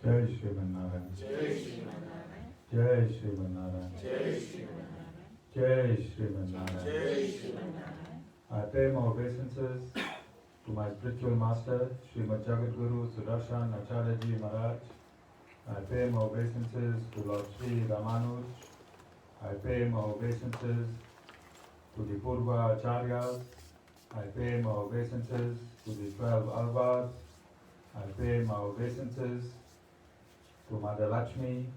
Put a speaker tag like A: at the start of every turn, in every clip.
A: Jai Sriman Narayan.
B: Jai Sriman Narayan.
A: Jai Sriman Narayan.
B: Jai Sriman Narayan.
A: Jai Sriman Narayan.
B: Jai Sriman Narayan.
A: I pay my obeisances to my spiritual master, Srimad Jagadguru Sudarshan Acharya Ji Maharaj. I pay my obeisances to Lord Sri Ramanuj. I pay my obeisances to the Purva Acharyas. I pay my obeisances to the 12 Alvas. I pay my obeisances to Mother Lakshmi.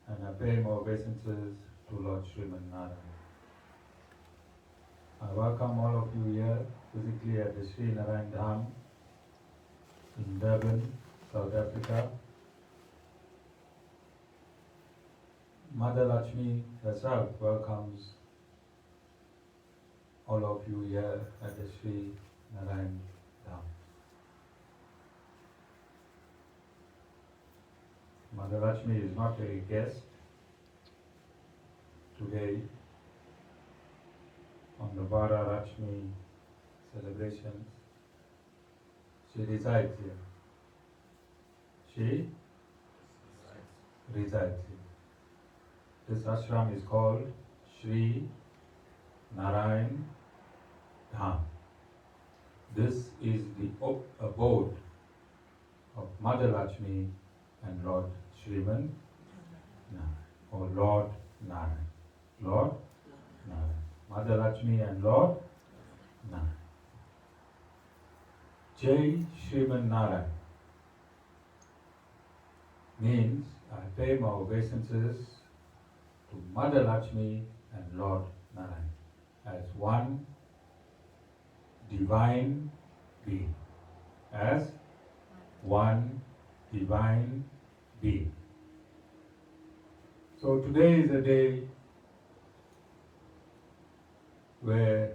A: And I pay my obeisances to Lord Sriman Narayan. I welcome all of you here physically at the Sri Narayan Dham in Durban, South Africa. Mother Lakshmi herself welcomes all of you here at the Sri Narayan Dham. Mother Lakshmi is not a guest today on the Varalakshmi celebrations. She resides here. She resides here. This ashram is called Sri Narayan Dham. This is the abode of Mother Lakshmi and Lord Sriman Narayan, or Lord Narayan. Lord Narayan. Mother Lakshmi and Lord Narayan. Jai Sriman Narayan means I pay my obeisances to Mother Lakshmi and Lord Narayan as one divine being. As one divine being. So today is a day where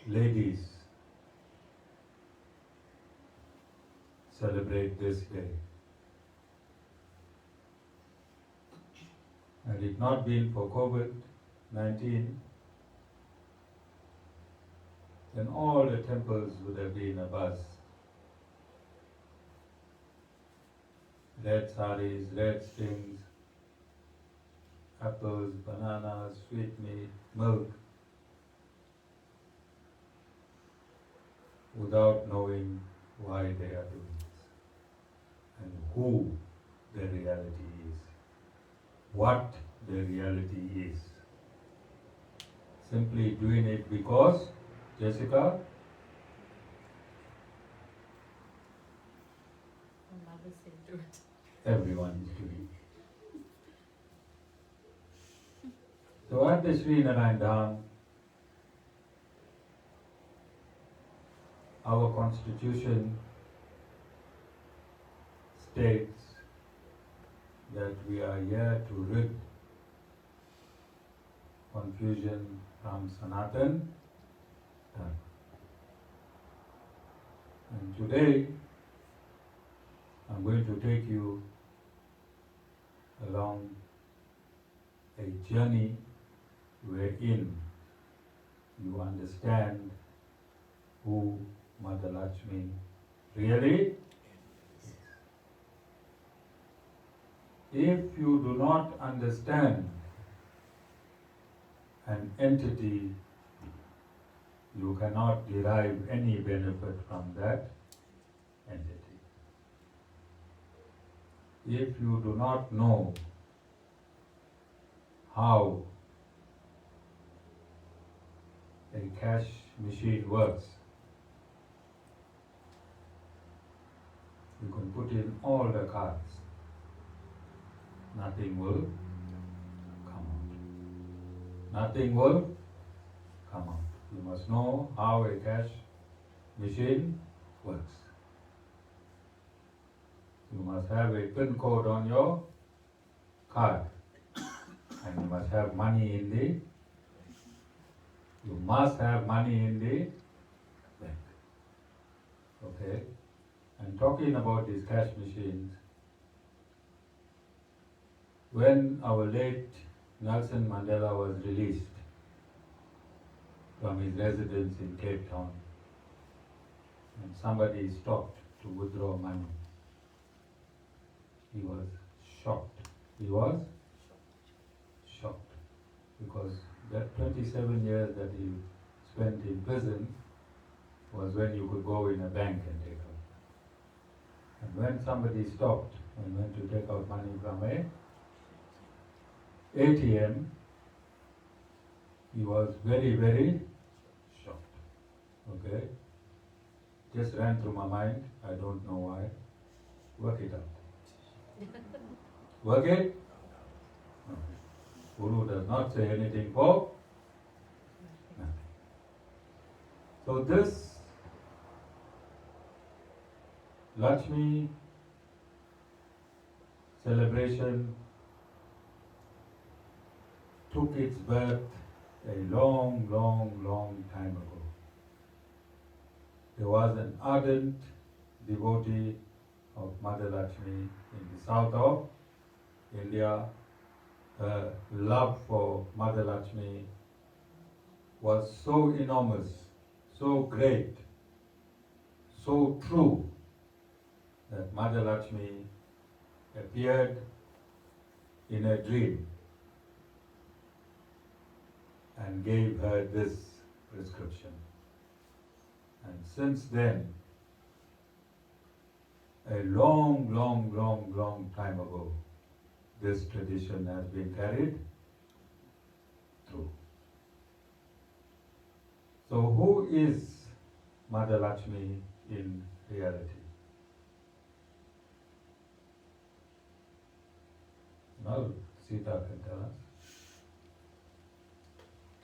A: ladies celebrate this day. Had it not been for COVID-19, then all the temples would have been abuzz. Red saris, red strings, apples, bananas, sweetmeat, milk, without knowing why they are doing this and who the reality is, what the reality is. Simply doing it because, Jessica?
C: My mother said do it.
A: Everyone is doing it. So at the Sri Narayan Dham, our constitution states that we are here to rid confusion from Sanatan Dharma. And today, I'm going to take you along a journey wherein you understand who Mother Lakshmi really is. If you do not understand an entity, you cannot derive any benefit from that entity. If you do not know how a cash machine works, you can put in all the cards. Nothing will come out. Nothing will come out. You must know how a cash machine works. You must have a PIN code on your card. And you must have money in the bank. Okay? And talking about these cash machines, when our late Nelson Mandela was released from his residence in Cape Town, and somebody stopped to withdraw money, he was shocked. He was shocked because that 27 years that he spent in prison was when you could go in a bank and take out. And when somebody stopped and went to take out money from a ATM, he was very, very shocked. Okay? Just ran through my mind, I don't know why. Work it out. Work it? No. Guru does not say anything for nothing. So this Lakshmi celebration took its birth a long, long, long time ago. There was an ardent devotee of Mother Lakshmi in the south of India. Her love for Mother Lakshmi was so enormous, so great, so true, that Mother Lakshmi appeared in a dream and gave her this prescription. And since then, a long, long, long, long time ago, this tradition has been carried through. So who is Mother Lakshmi in reality? Now Sita can tell us.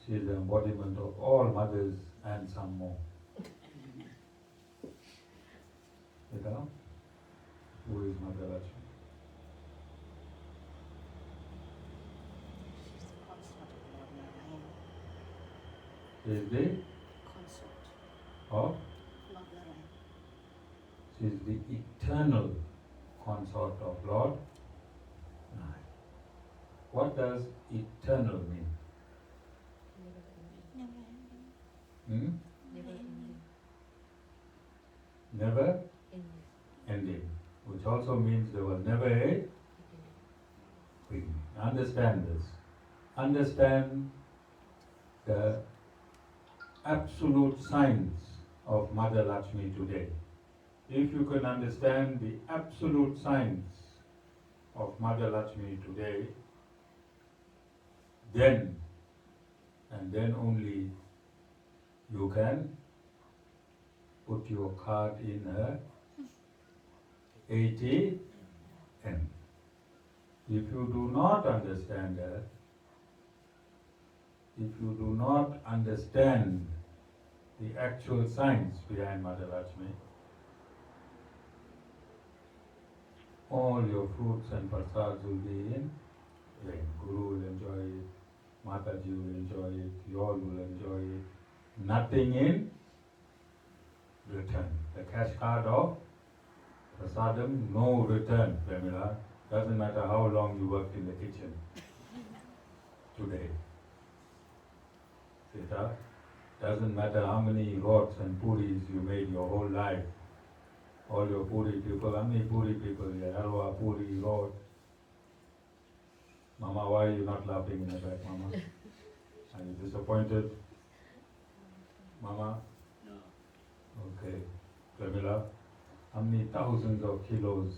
A: She is the embodiment of all mothers and some more. Sita, who is Mother Lakshmi?
B: She's the consort of Lord Narayan.
A: She is the
B: Consort.
A: of?
B: Lord Narayan.
A: She is the eternal consort of Lord Narayan. What does eternal mean?
B: Never ending.
A: Never ending, which also means there was never a beginning. Understand this. Understand the absolute science of Mother Lakshmi today. If you can understand the absolute science of Mother Lakshmi today, then and then only you can put your card in her ATM. If you do not understand her, if you do not understand the actual science behind Mother Lakshmi, all your fruits and prasads will be in vain. Guru will enjoy it, Mataji will enjoy it, you all will enjoy it. Nothing in return. The cash card of prasadam, no return, Pramila. Doesn't matter how long you worked in the kitchen today. Sita, doesn't matter how many rods and puris you made your whole life. All your puri people, how many puri people here? Halwa, puri, rod. Mama, why are you not laughing in the back, Mama? Are you disappointed? Mama?
B: No.
A: Okay. Pramila, how many thousands of kilos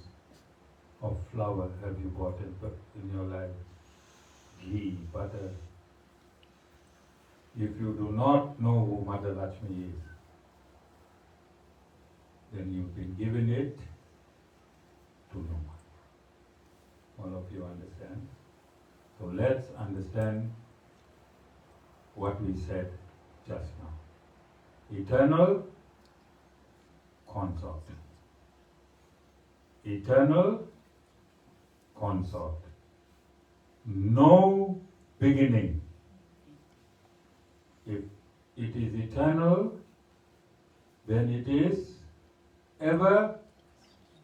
A: of flour have you bought in your life? Ghee, butter. If you do not know who Mother Lakshmi is, then you've been given it to no one. All of you understand? So let's understand what we said just now. Eternal consort. Eternal consort. No beginning. If it is eternal, then it is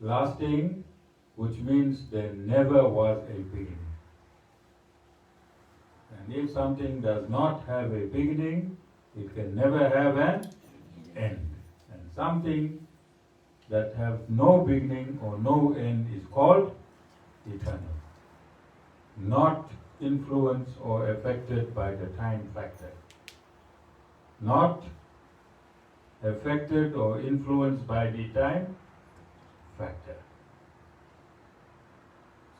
A: everlasting, which means there never was a beginning. And if something does not have a beginning, it can never have an end. And something that has no beginning or no end is called eternal. Not influenced or affected by the time factor. Not affected or influenced by the time factor.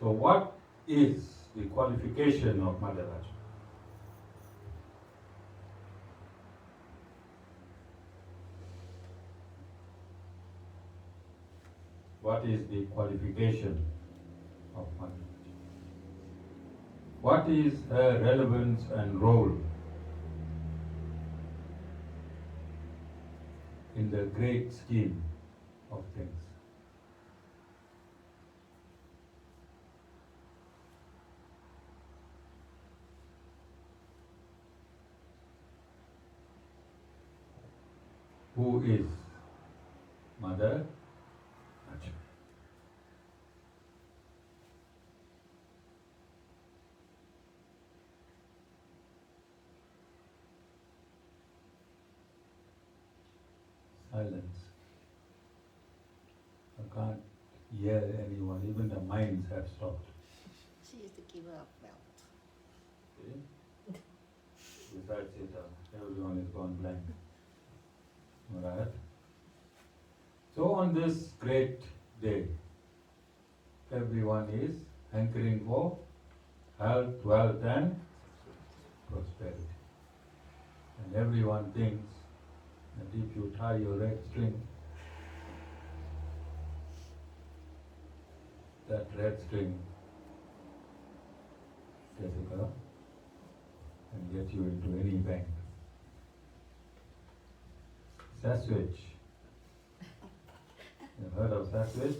A: So what is the qualification of Mother Lakshmi? What is the qualification of Mother Lakshmi? What is her relevance and role in the great scheme of things? Who is Mother Lakshmi? Silence. I can't hear anyone, even the minds have stopped.
B: She is the giver of wealth.
A: See? Besides it, everyone is gone blank. Alright? So on this great day, everyone is hankering for health, wealth and prosperity. And everyone thinks that if you tie your red string, that red string, Jessica, can get you into any bank. Saswich. You've heard of Saswich?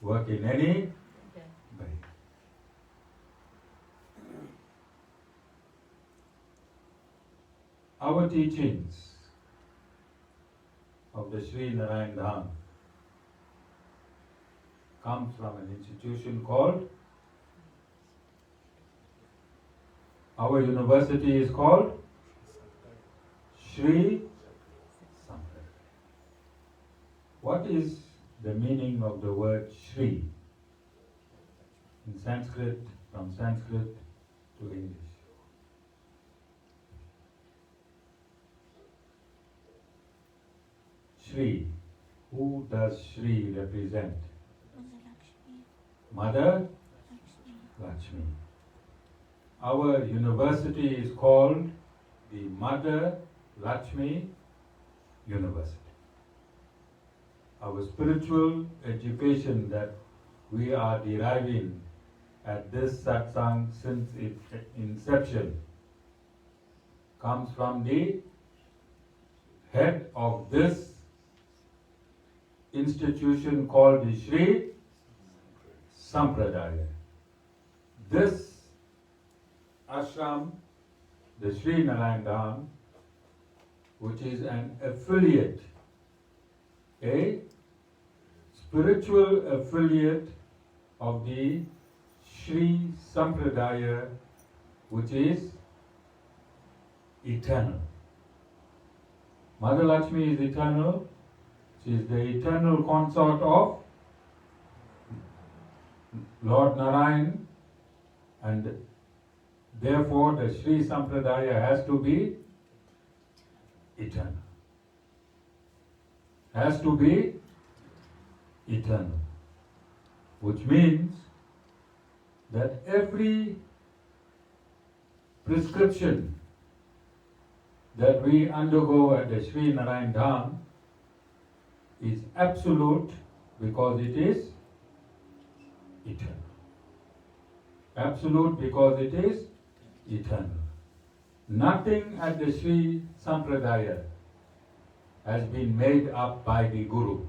A: Work in any
C: Yeah.
A: bank. Our teachings of the Sri Narayan Dham comes from an institution called, our university is called Sri. What is the meaning of the word Sri in Sanskrit, from Sanskrit to English? Sri. Who does Sri represent? Mother Lakshmi. Our university is called the Mother Lakshmi University. Our spiritual education that we are deriving at this satsang since its inception comes from the head of this institution called the Sri Sampradaya. This ashram, the Sri Narayan Dham, which is an affiliate, a spiritual affiliate of the Sri Sampradaya, which is eternal. Mother Lakshmi is eternal. She is the eternal consort of Lord Narayan, and therefore the Sri Sampradaya has to be eternal. Has to be eternal. Which means that every prescription that we undergo at the Sri Narayan Dham is absolute because it is eternal. Absolute because it is eternal. Nothing at the Sri Sampradaya has been made up by the Guru.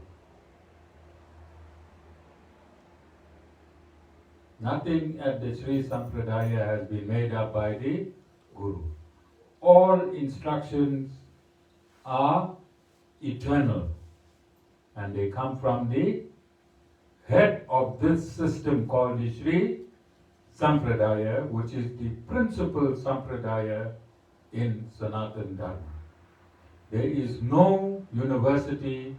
A: Nothing at the Sri Sampradaya has been made up by the Guru. All instructions are eternal and they come from the head of this system called the Sri Sampradaya, which is the principal Sampradaya in Sanatana Dharma. There is no university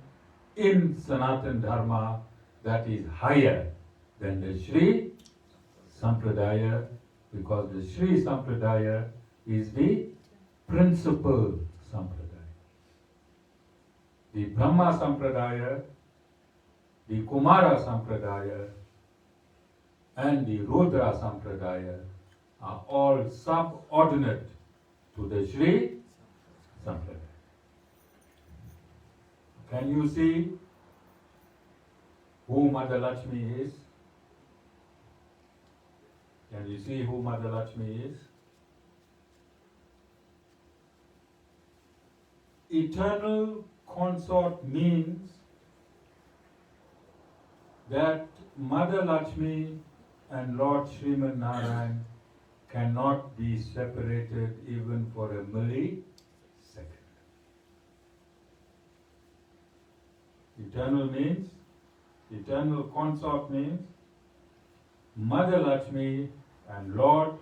A: in Sanatana Dharma that is higher then the Sri Sampradaya, because the Sri Sampradaya is the principal Sampradaya. The Brahma Sampradaya, the Kumara Sampradaya, and the Rudra Sampradaya are all subordinate to the Sri Sampradaya. Can you see who Mother Lakshmi is? Can you see who Mother Lakshmi is? Eternal consort means that Mother Lakshmi and Lord Sriman Narayan cannot be separated even for a millisecond. Eternal consort means Mother Lakshmi and Lord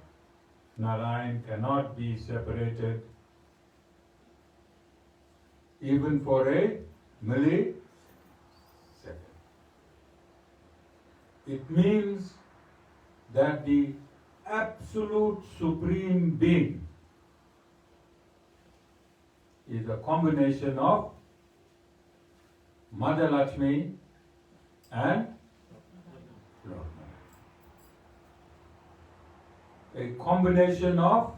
A: Narayan cannot be separated even for a millisecond. It means that the absolute supreme being is a combination of Mother Lakshmi and Lord Narayan. A combination of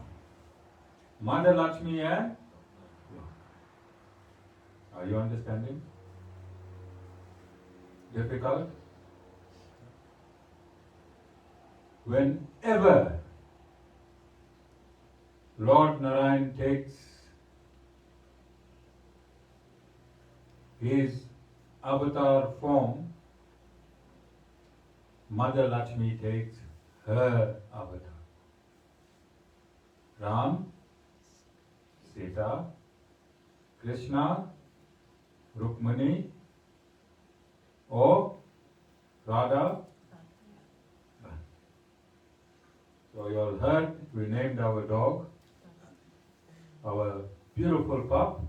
A: Mother Lakshmi and Lord. Are you understanding? Difficult? Whenever Lord Narayan takes his avatar form, Mother Lakshmi takes her avatar. Ram, Sita, Krishna, Rukmani, or Radha. So you all heard, we named our dog, our beautiful pup.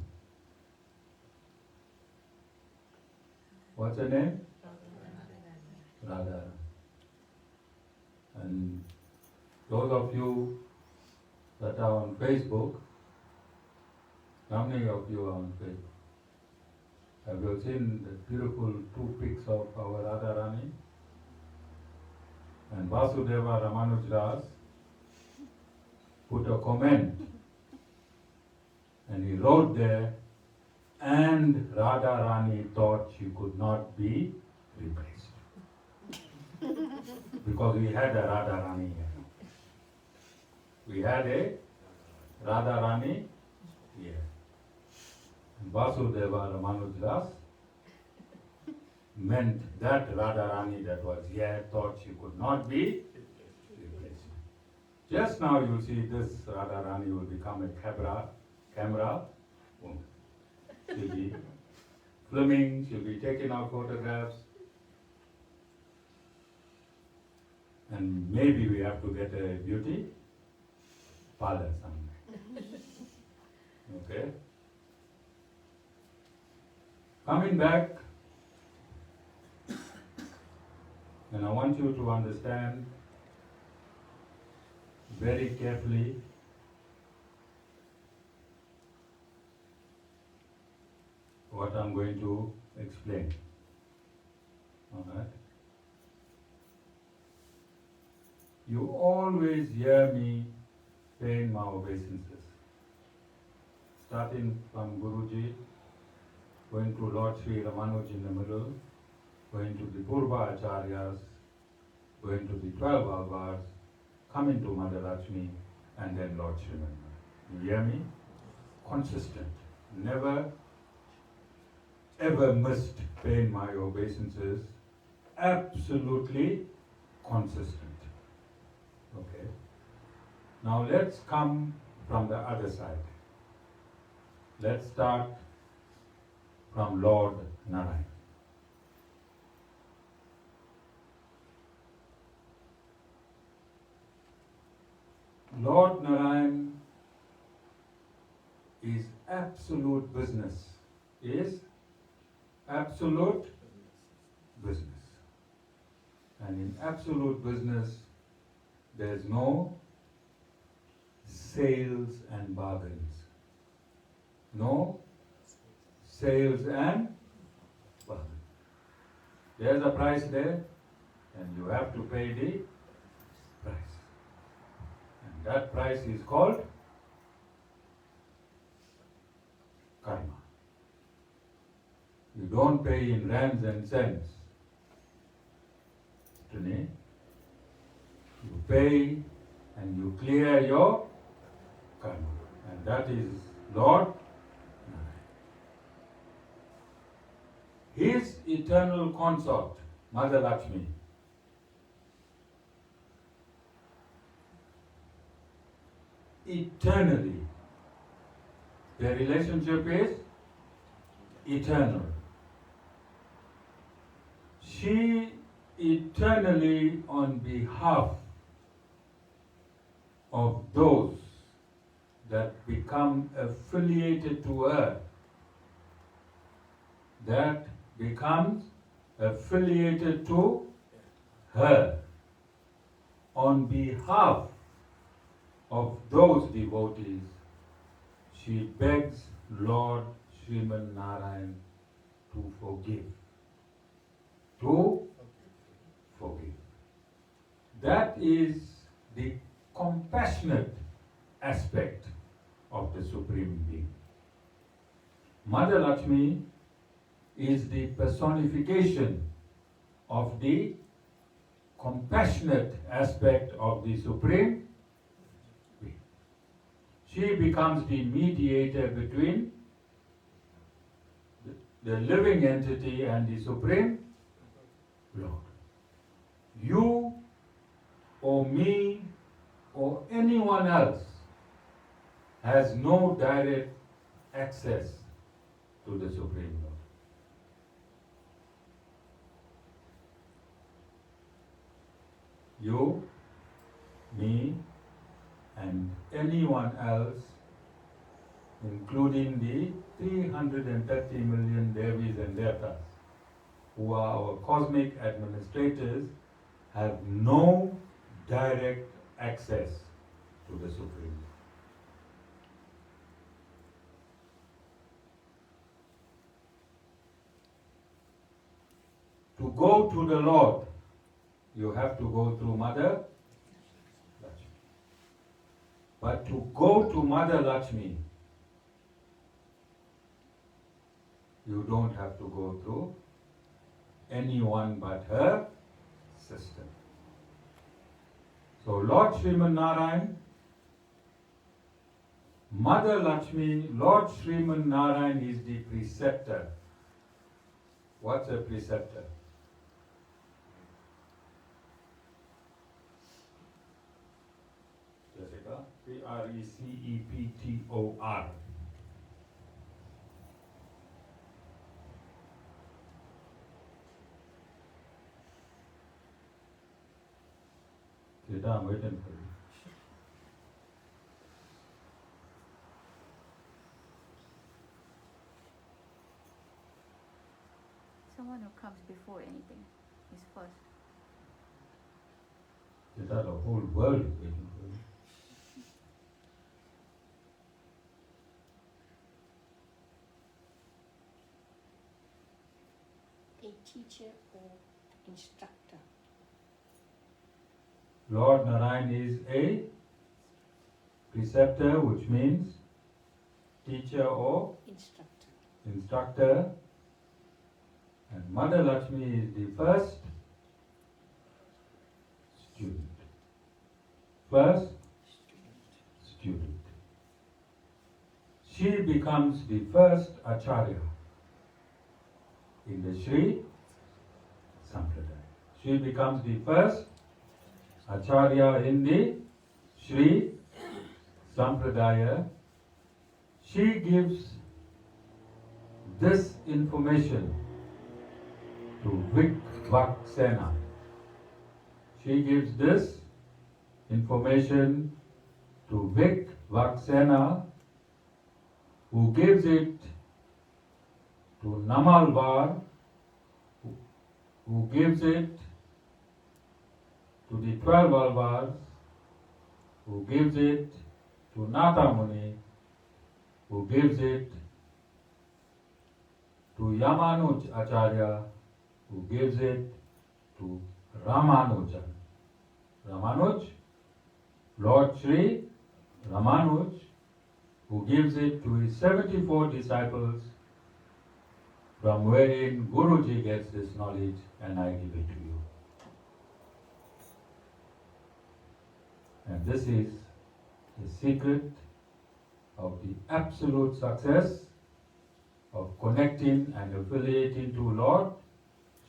A: What's her name? Radha. And those of you that are on Facebook, how many of you are on Facebook? Have you seen the beautiful 2 pics of our Radha Rani? And Vasudeva Ramanuj Das put a comment and he wrote there, and Radha Rani thought she could not be replaced. Because we had a Radha Rani here. We had a Radha Rani here. And Vasudeva Ramanuj Das meant that Radha Rani that was here thought she could not be replaced. Just now you see this Radha Rani will become a camera woman. She'll be filming, she'll be taking our photographs, and maybe we have to get a beauty parlor somewhere. Okay? Coming back, and I want you to understand very carefully what I'm going to explain. Alright? You always hear me paying my obeisances. Starting from Guruji, going to Lord Sri Ramanuj in the middle, going to the Purva Acharyas, going to the 12 Avars, coming to Mother Lakshmi, and then Lord Sriman Narayan. You hear me? Consistent. Never ever missed paying my obeisances. Absolutely consistent. Okay. Now let's come from the other side. Let's start from Lord Narayan. Lord Narayan is absolute business. Is absolute business. And in absolute business, there's no sales and bargains. No sales and bargains. There's a price there, and you have to pay the price. And that price is called karma. You don't pay in rands and cents. Today, you pay and you clear your karma. And that is Lord Narayan. His eternal consort, Mother Lakshmi, eternally, their relationship is eternal. She eternally, on behalf of those that become affiliated to her, that becomes affiliated to her, on behalf of those devotees, she begs Lord Sriman Narayan to forgive. To forgive. That is the compassionate aspect of the Supreme Being. Mother Lakshmi is the personification of the compassionate aspect of the Supreme Being. She becomes the mediator between the living entity and the Supreme Lord. You or me or anyone else has no direct access to the Supreme Lord. You, me, and anyone else, including the 330 million Devis and Devatas, who are our cosmic administrators, have no direct access to the Supreme. To go to the Lord, you have to go through Mother Lakshmi. But to go to Mother Lakshmi, you don't have to go through anyone but her sister. So Lord Sriman Narayan, Mother Lakshmi, Lord Sriman Narayan is the preceptor. What's a preceptor? Jessica? Preceptor. Sita, I'm waiting for you.
D: Someone who comes before anything is first.
A: Sita, the whole world is waiting for you.
B: A teacher or instructor.
A: Lord Narayan is a preceptor, which means teacher or instructor. And Mother Lakshmi is the first student. First student. She becomes the first acharya in the Sri Sampradaya. She becomes the first acharya in the Sri Sampradaya. She gives this information to Vaksena. She gives this information to Vaksena, who gives it to Namalvar, who gives it to the 12 Alvars, who gives it to Nata Muni, who gives it to Yamanuj Acharya, who gives it to Ramanujan. Ramanuj, Lord Sri Ramanuj, who gives it to his 74 disciples, from wherein Guruji gets this knowledge, and I give it to you. And this is the secret of the absolute success of connecting and affiliating to Lord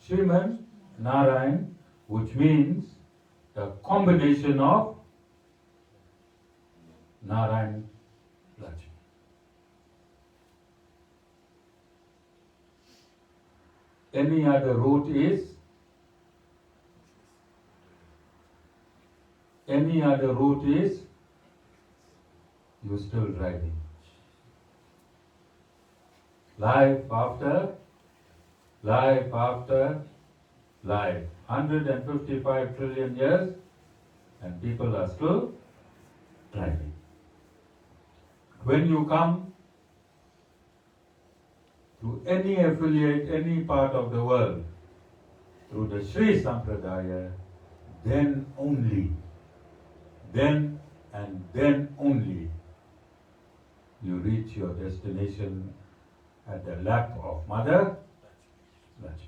A: Sriman Narayan, which means the combination of Narayan Lakshmi. Any other route is you're still driving. Life after life after life. 155 trillion years and people are still driving. When you come to any affiliate, any part of the world, through the Sri Sampradaya, then only, then and then only, you reach your destination at the lap of Mother Lakshmi.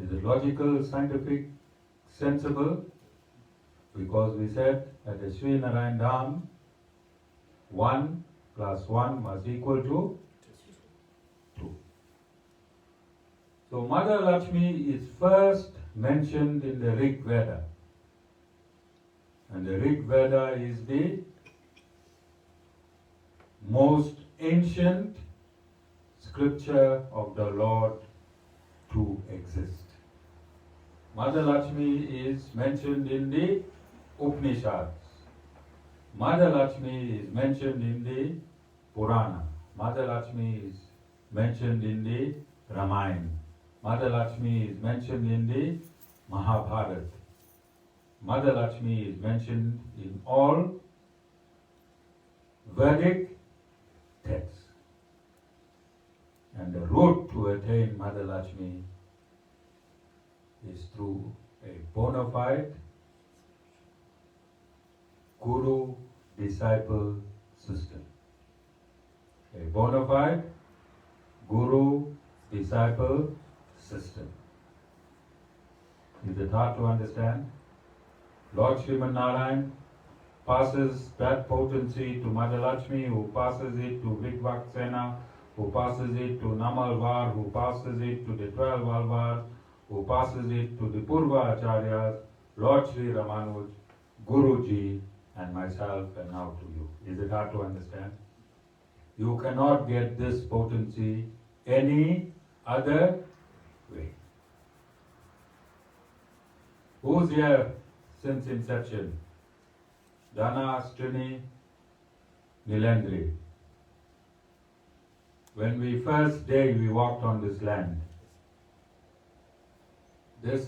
A: Is it logical, scientific, sensible? Because we said at the Sri Narayan Dham, 1 plus 1 must equal to 2. So Mother Lakshmi is first mentioned in the Rig Veda. And the Rig Veda is the most ancient scripture of the Lord to exist. Mother Lakshmi is mentioned in the Upanishads. Mother Lakshmi is mentioned in the Purana. Mother Lakshmi is mentioned in the Ramayana. Mother Lakshmi is mentioned in the Mahabharata. Mother Lakshmi is mentioned in all Vedic texts. And the route to attain Mother Lakshmi is through a bona fide guru-disciple system. A bona fide guru-disciple system. Is it hard to understand? Lord Sriman Narayan passes that potency to Mother Lakshmi, who passes it to Vigvaksena, who passes it to Namalvar, who passes it to the 12 Alvars, who passes it to the Purva Acharyas, Lord Sri Ramanuj, Guruji, and myself, and now to you. Is it hard to understand? You cannot get this potency any other way. Who's here since inception? Dana, Strini, Nilendri. When we first day we walked on this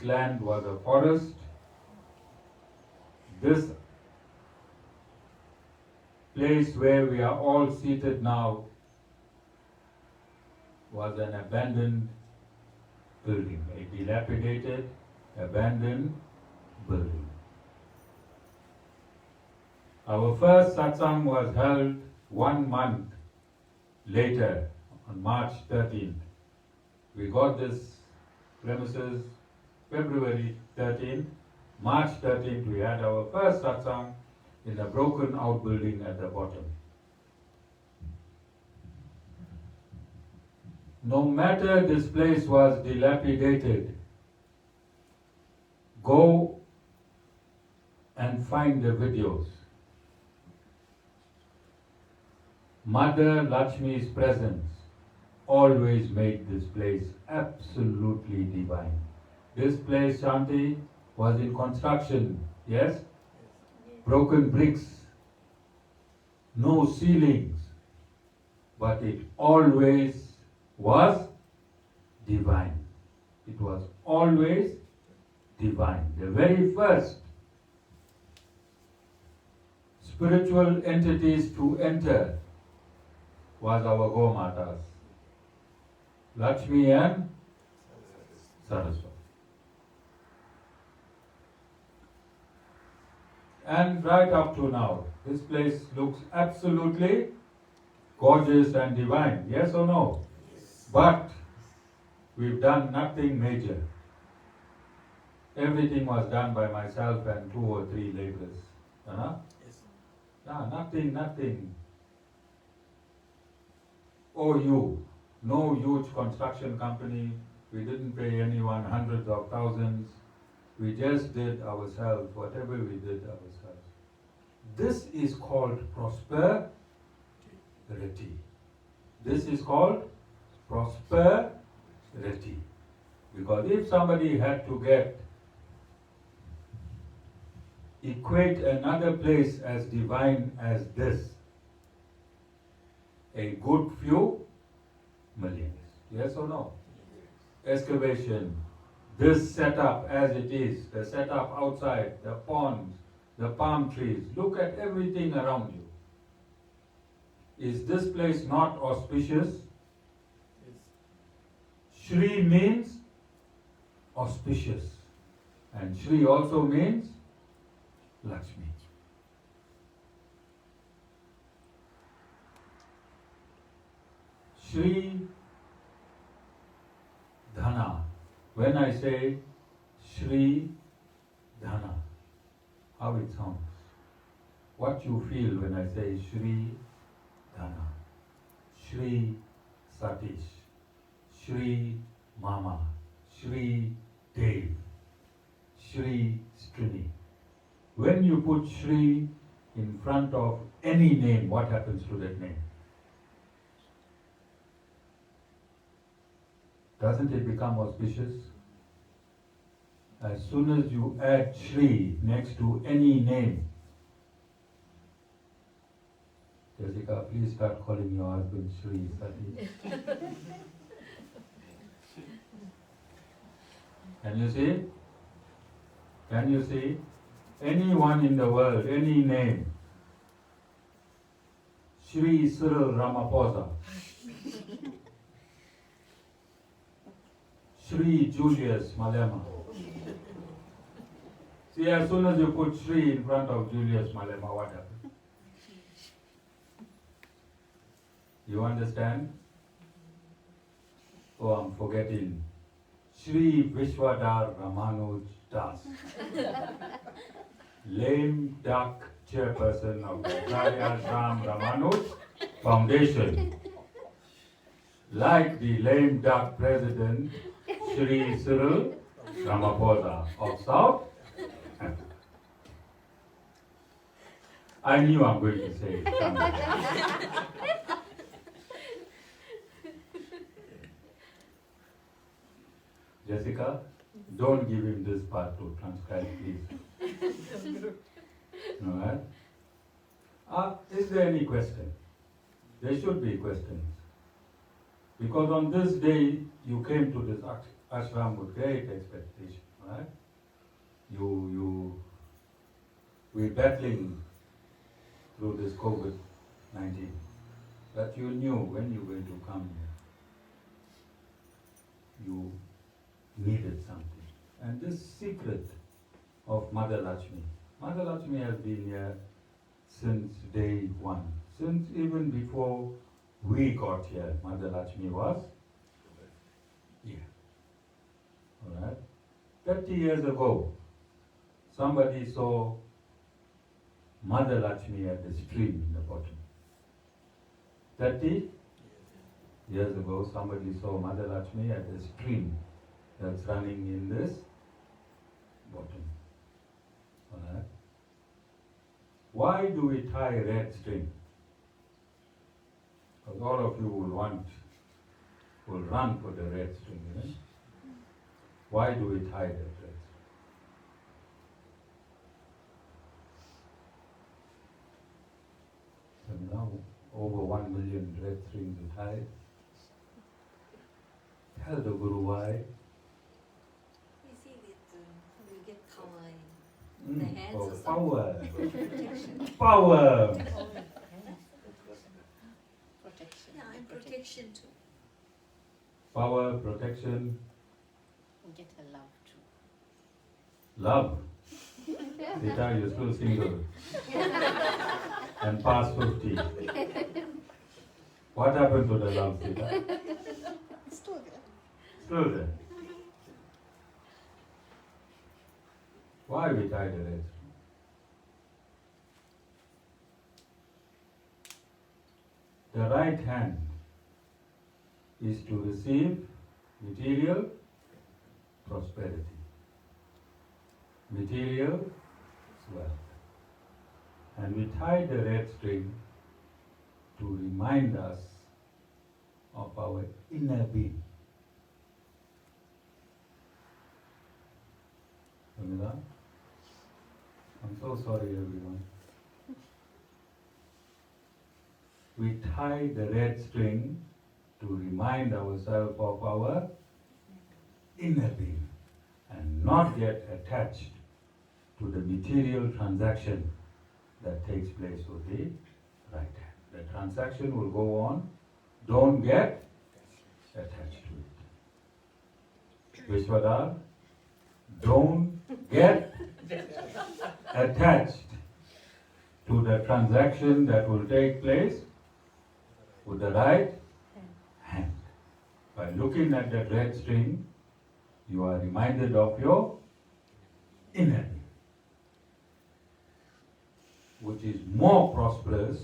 A: land was a forest. This place where we are all seated now was an abandoned building, a dilapidated, abandoned building. Our first satsang was held 1 month later, on March 13th. We got this premises February 13th. March 13th, we had our first satsang in a broken out building at the bottom. No matter this place was dilapidated, go and find the videos. Mother Lakshmi's presence always made this place absolutely divine. This place, Shanti, was in construction, yes? Broken bricks, no ceilings, but it always was divine. It was always divine. The very first spiritual entities to enter was our Gomatas, Lakshmi and Saraswati. And right up to now, this place looks absolutely gorgeous and divine, yes or no? Yes. But we've done nothing major. Everything was done by myself and 2 or 3 laborers. Yes. Nothing. OU, no huge construction company. We didn't pay anyone hundreds of thousands. We just did ourselves, whatever we did ourselves. This is called prosperity. This is called prosperity. Because if somebody had to equate another place as divine as this, a good few millions. Yes or no? Yes. Excavation, this setup as it is, the setup outside, the ponds, the palm trees, look at everything around you. Is this place not auspicious? Yes. Shri means auspicious, and Shri also means Lakshmi. Shri Dhana. When I say Shri Dhana, how it sounds? What you feel when I say Shri Dhana? Shri Satish, Shri Mama, Shri Dev, Shri Strini. When you put Shri in front of any name, what happens to that name? Doesn't it become auspicious? As soon as you add Shri next to any name, Jessica, please start calling your husband Shri Satish. Can you see? Can you see? Anyone in the world, any name, Shri Cyril Ramaphosa, Shri Julius Malema. See, as soon as you put Shri in front of Julius Malema, what happens? You understand? Oh, I'm forgetting. Shri Vishwadhar Ramanuj Das. Lame duck chairperson of the Ashram Ramanuj Foundation. Like the lame duck president, Shri Cyril Ramaphosa of South. I knew I'm going to say it someday. Jessica, don't give him this part to transcribe, please. Alright? Is there any question? There should be questions. Because on this day, you came to this ashram with great expectation, right? We're battling through this COVID-19. But you knew when you were going to come here, you needed something. And this secret of Mother Lakshmi. Mother Lakshmi has been here since day one. Since even before we got here, Mother Lakshmi was here. Alright? 30 years ago, somebody saw Mother Lakshmi at the stream in the bottom. 30 years ago, somebody saw Mother Lakshmi at the stream that's running in this bottom. Alright? Why do we tie red string? Because all of you will run for the red string, right? Why do we tie that red string? So now over 1 million red strings are tied. Tell the Guru why.
B: the hands
A: Oh,
B: or something.
A: power.
B: Protection.
A: Power.
B: Protection.
C: Yeah, and protection too.
A: Power, protection,
B: And get a love too.
A: love. Sita, you're still single. And past 50. What happened to the love, Sita?
B: Still there.
A: Still there. Why we tie the red? The right hand is to receive material prosperity, material wealth. And we tie the red string to remind us of our inner being. Ramila? I'm so sorry, everyone. We tie the red string to remind ourselves of our inner being and not get attached to the material transaction that takes place with the right hand. The transaction will go on. Don't get attached to it. Vishwadar, don't get attached to the transaction that will take place with the right hand. By looking at that red string, you are reminded of your inner being, which is more prosperous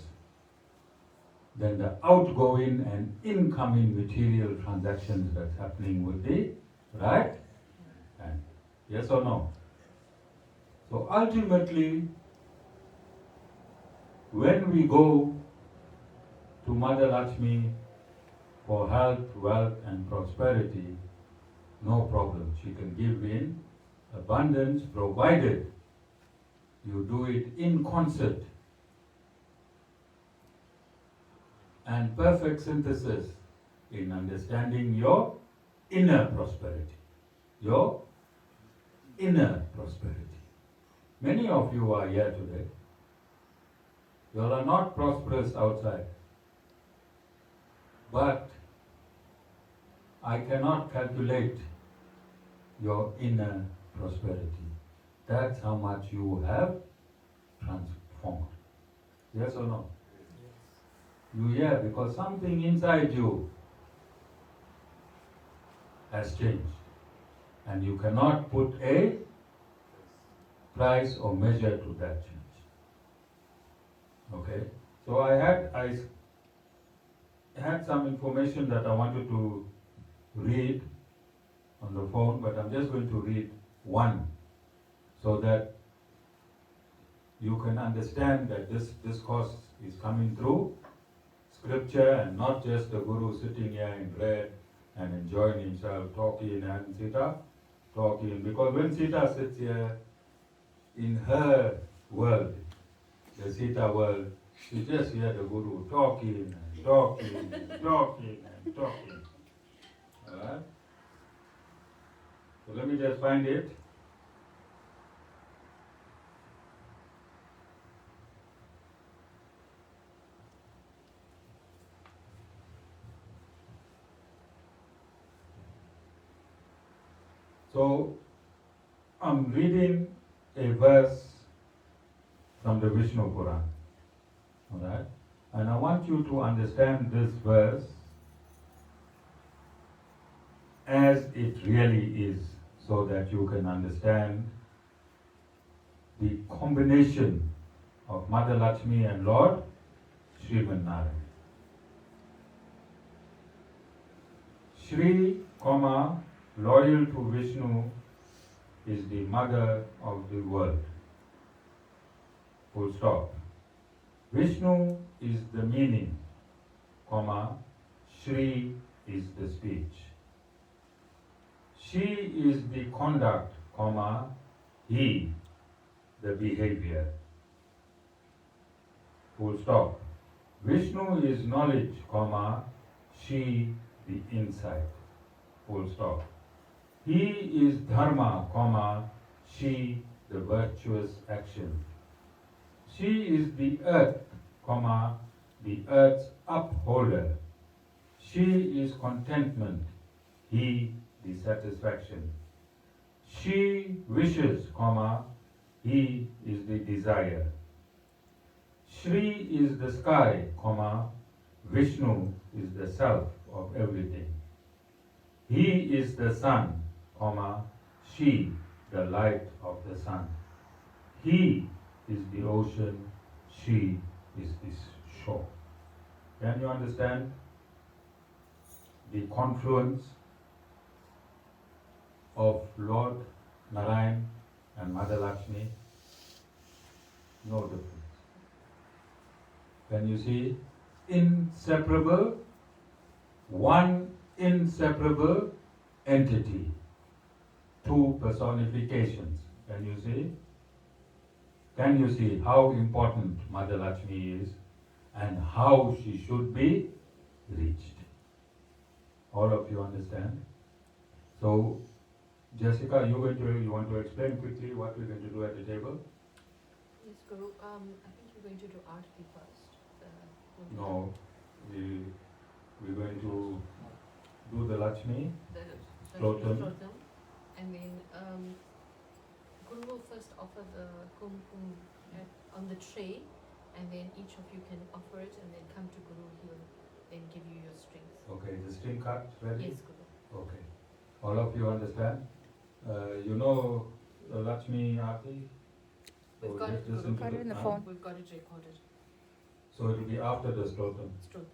A: than the outgoing and incoming material transactions that's happening with the right hand. Yes or no? So ultimately, when we go to Mother Lakshmi for health, wealth and prosperity, no problem. She can give in abundance provided you do it in concert and perfect synthesis in understanding your inner prosperity. Your inner prosperity. Many of you are here today. You all are not prosperous outside. But I cannot calculate your inner prosperity. That's how much you have transformed. Yes or no? You hear because something inside you has changed. And you cannot put a price or measure to that change. Okay? So I had some information that I wanted to read on the phone, but I'm just going to read one so that you can understand that this discourse is coming through scripture and not just the guru sitting here in red and enjoying himself talking and Sita talking. Because when Sita sits here in her world, the Sita world, she just hears the guru talking and talking and talking and talking. Alright? So let me just find it. So I'm reading a verse from the Vishnu Puran. Alright? And I want you to understand this verse as it really is, so that you can understand the combination of Mother Lakshmi and Lord Sriman Narayan. Shri, loyal to Vishnu, is the mother of the world. Full stop. Vishnu is the meaning, Shri is the speech. She is the conduct, he the behavior. Full stop. Vishnu is knowledge, she the insight. Full stop. He is dharma, she the virtuous action. She is the earth, comma, the earth's upholder. She is contentment, he the satisfaction. She wishes, comma, he is the desire. Shri is the sky, comma, Vishnu is the self of everything. He is the sun, comma, she the light of the sun. He is the ocean, she is the shore. Can you understand the confluence of Lord Narayan and Mother Lakshmi? No difference. Can you see? Inseparable, one inseparable entity, two personifications. Can you see? Can you see how important Mother Lakshmi is and how she should be reached? All of you understand? So, Jessica, you want to explain quickly what we're going to do at the table?
C: Yes, Guru. I think you're going to do arti first.
A: No, we're going to do the Lakshmi,
C: The
A: Slotam.
C: Slotam. And then Guru will first offer the kumkum on the tray, and then each of you can offer it and then come to Guru. He'll then give you your strings.
A: Okay, the string cut ready?
C: Yes, Guru.
A: Okay. All of you understand? You know the Lakshmi Aarti?
C: We've
A: So
C: got
A: just
C: it,
A: listen
C: Guru.
A: to
D: in the
A: huh?
D: phone.
C: We've got it recorded.
A: So it will be after the Slotam.
C: Slotam.